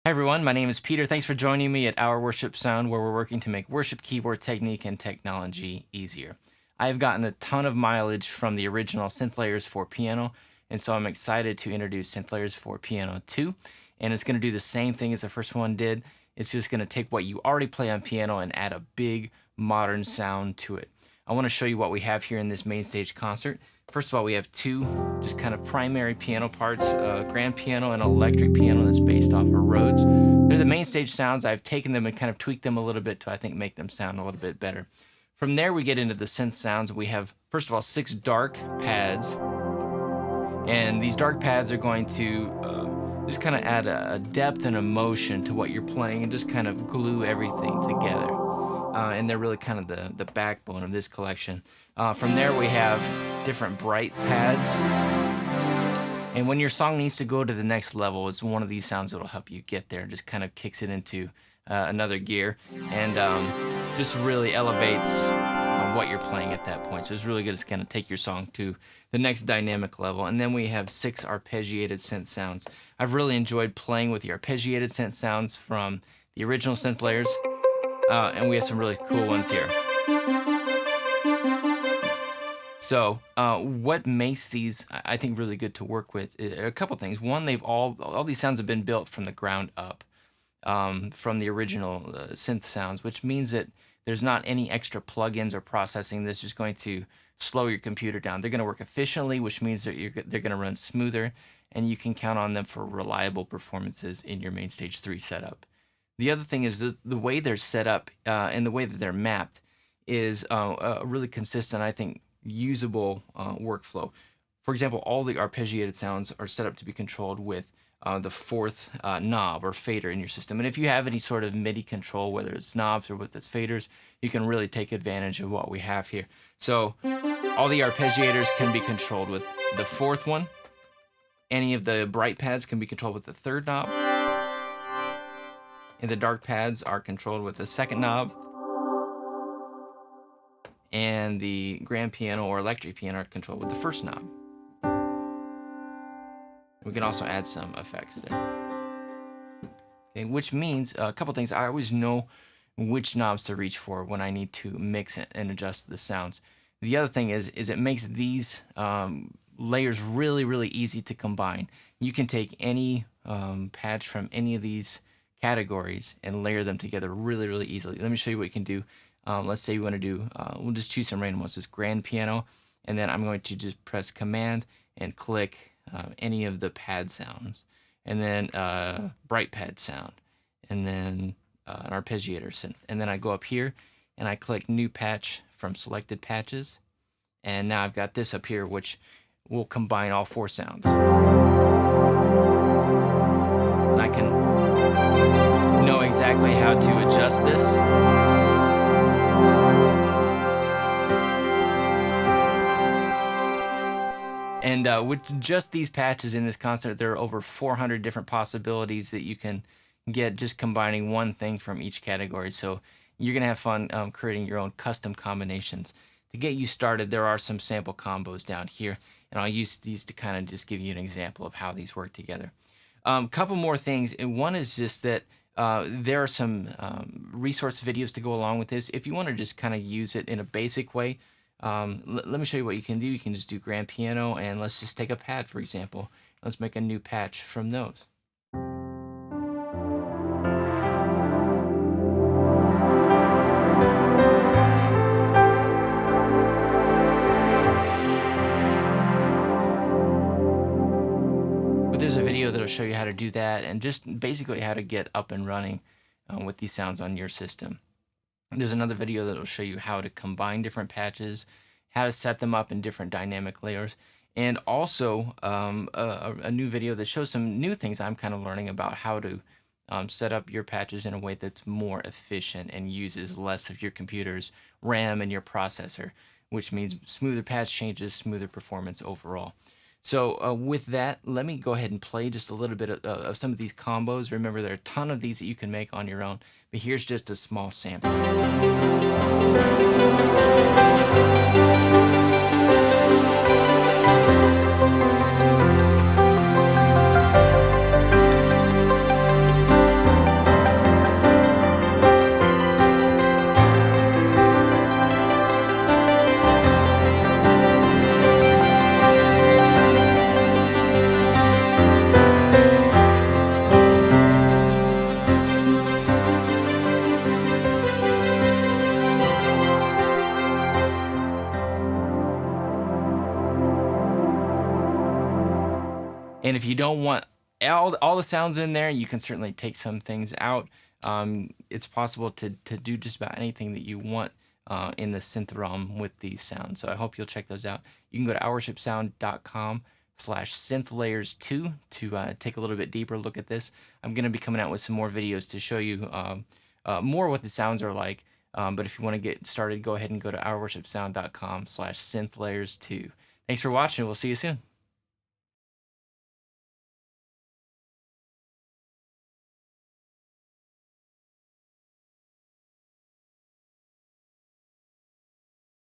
Hi everyone, my name is Peter. Thanks for joining me at OurWorshipSound, where we're working to make worship keyboard technique and technology easier. I have gotten a ton of mileage from the original Synth Layers for piano, and so I'm excited to introduce Synth Layers for piano 2. And it's going to do the same thing as the first one did. It's just going to take what you already play on piano and add a big modern sound to it. I want to show you what we have here in this Mainstage concert. First of all, we have two just kind of primary piano parts, a grand piano and an electric piano that's based off of Rhodes. They're the Mainstage sounds. I've taken them and kind of tweaked them a little bit to, I think, make them sound a little bit better. From there, we get into the synth sounds. We have, first of all, 6 dark pads. And these dark pads are going to just kind of add a depth and emotion to what you're playing and just kind of glue everything together. And they're really kind of the backbone of this collection. From there, we have different bright pads. And when your song needs to go to the next level, it's one of these sounds that will help you get there. Just kind of kicks it into another gear and just really elevates what you're playing at that point. So it's really good to kind of take your song to the next dynamic level. And then we have 6 arpeggiated synth sounds. I've really enjoyed playing with the arpeggiated synth sounds from the original Synth Layers. And we have some really cool ones here. So what makes these, I think, really good to work with, a couple things. One, they've all these sounds have been built from the ground up, from the original synth sounds, which means that there's not any extra plugins or processing that's just going to slow your computer down. They're going to work efficiently, which means that they're going to run smoother, and you can count on them for reliable performances in your Mainstage 3 setup. The other thing is the way they're set up and the way that they're mapped is a really consistent, I think, usable workflow. For example, all the arpeggiated sounds are set up to be controlled with the 4th knob or fader in your system. And if you have any sort of MIDI control, whether it's knobs or whether it's faders, you can really take advantage of what we have here. So all the arpeggiators can be controlled with the 4th one. Any of the bright pads can be controlled with the 3rd knob. And the dark pads are controlled with the 2nd knob. And the grand piano or electric piano are controlled with the 1st knob. We can also add some effects there. Okay, which means a couple things. I always know which knobs to reach for when I need to mix it and adjust the sounds. The other thing is it makes these layers really, really easy to combine. You can take any patch from any of these categories and layer them together really, really easily. Let me show you what you can do. Let's say you want to do, we'll just choose some random ones, this grand piano, and then I'm going to just press Command and click any of the pad sounds, and then bright pad sound, and then an arpeggiator, and then I go up here and I click New Patch from Selected Patches, and now I've got this up here, which will combine all 4 sounds. And I can know exactly how to adjust this. And with just these patches in this concert, there are over 400 different possibilities that you can get just combining one thing from each category. So you're going to have fun creating your own custom combinations. To get you started, there are some sample combos down here, and I'll use these to kind of just give you an example of how these work together. Couple more things. And one is just that there are some resource videos to go along with this. If you want to just kind of use it in a basic way, let me show you what you can do. You can just do grand piano, and let's just take a pad, for example. Let's make a new patch from those. But there's a video that'll show you how to do that and just basically how to get up and running with these sounds on your system. There's another video that will show you how to combine different patches, how to set them up in different dynamic layers, and also a new video that shows some new things I'm kind of learning about how to set up your patches in a way that's more efficient and uses less of your computer's RAM and your processor, which means smoother patch changes, smoother performance overall. So with that, let me go ahead and play just a little bit of some of these combos. Remember, there are a ton of these that you can make on your own, but here's just a small sample. And if you don't want all the sounds in there, you can certainly take some things out. It's possible to do just about anything that you want in the synth realm with these sounds. So I hope you'll check those out. You can go to OurWorshipSound.com/synthlayers2 to take a little bit deeper look at this. I'm going to be coming out with some more videos to show you more what the sounds are like. But if you want to get started, go ahead and go to OurWorshipSound.com/synthlayers2. Thanks for watching. We'll see you soon.